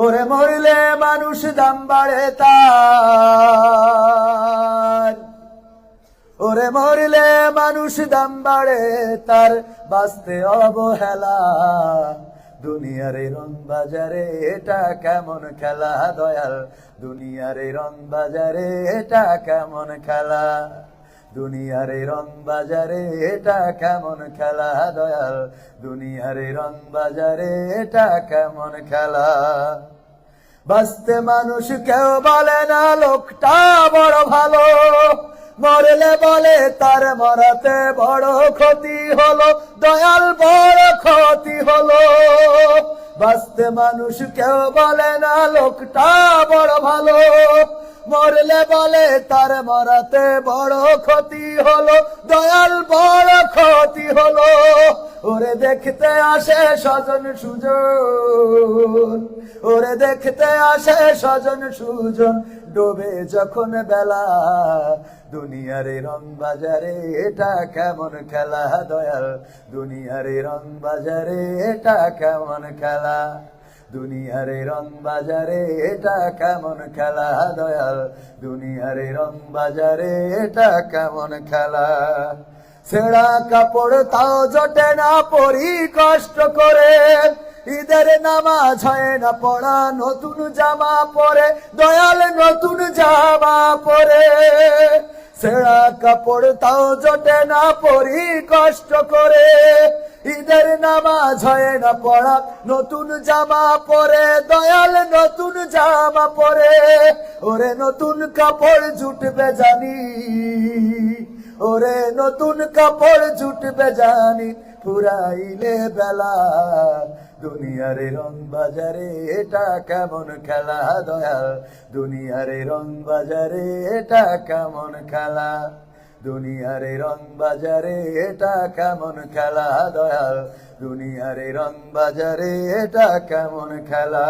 ওরে মরলে মানুষ দাম বাড়ে তার, ওরে মরলে মানুষ দাম বাড়ে তার, বাঁচতে অবহেলা। দুনিয়ার এই রং বাজারে এটা কেমন খেলা দয়াল, দুনিয়ার এই রং বাজারে এটা কেমন খেলা, দুনিয়ার এই রং বাজারে এটা কেমন খেলা দয়াল, দুনিয়ার এই রং বাজারে এটা কেমন খেলা। বাঁচতে মানুষ কেউ বলে না লোকটা বড় ভালো, মরলে বলে তার মরাতে বড় ক্ষতি হলো, দয়াল বড় ক্ষতি হলো। বাঁচতে মানুষ কেউ বলে না লোকটা বড় ভালো, মরলে বলে তার মরাতে বড় ক্ষতি হলো, দয়াল বড় ক্ষতি হলো। ওরে দেখতে আসে স্বজন সুজন, ওরে দেখতে আসে স্বজন সুজন, ডোবে যখন বেলা। দুনিয়ার এই রং বাজারে এটা কেমন খেলা দয়াল, দুনিয়ার এই রং বাজারে এটা কেমন খেলা, দুনিয়ার এই রং বাজারে এটা কেমন খেলা দয়াল, দুনিয়ার এই রং বাজারে এটা কেমন খেলা। ছেঁড়া কাপড় তাও জোটে না পরি কষ্ট করে, ঈদের নামাজ হয় না পড়া, নতুন জামা পরে দয়াল নতুন জামা পরে। ছেঁড়া কাপড় তাও জোটে না পরি কষ্ট করে, ঈদের নামাজ হয় না পড়া, নতুন জামা পরে দয়াল নতুন জামা পরে। ওরে নতুন কাপড় জুটবে জানি, ওরে নতুন কাপড় জুটবে জানি, ফুরাইলে বেলা। দুনিয়ার রং বাজারে এটা কেমন খেলা দয়াল, দুনিয়ার রং বাজারে এটা কেমন খেলা, দুনিয়ার রং বাজারে এটা কেমন খেলা দয়াল, দুনিয়ার রং বাজারে এটা কেমন খেলা।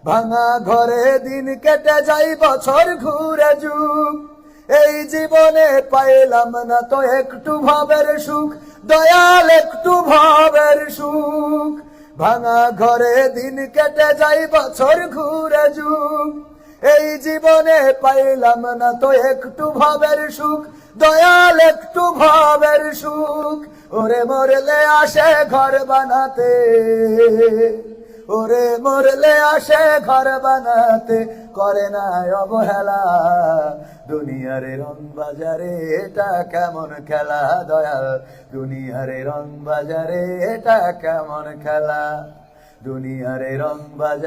ভাঙা ঘরে দিন কেটে যাই বছর ঘুরে যুগ, এই জীবনে পাইলাম না তো একটু ভাবের সুখ, দয়াল একটু ভাবের সুখ। ভাঙা ঘরে দিন কেটে যাই বছর ঘুরে যুগ, এই জীবনে পাইলাম না তো একটু ভাবের সুখ, দয়াল একটু ভাবের সুখ। ওরে মরলে আসে ঘর বানাতে, ওরে মরলে আসে ঘর বানাতে, করে না অবহেলা। দুনিয়ার রং বাজারে এটা কেমন খেলা দয়াল, দুনিয়ার রং বাজারে এটা কেমন খেলা, দুনিয়ার রং বাজারে।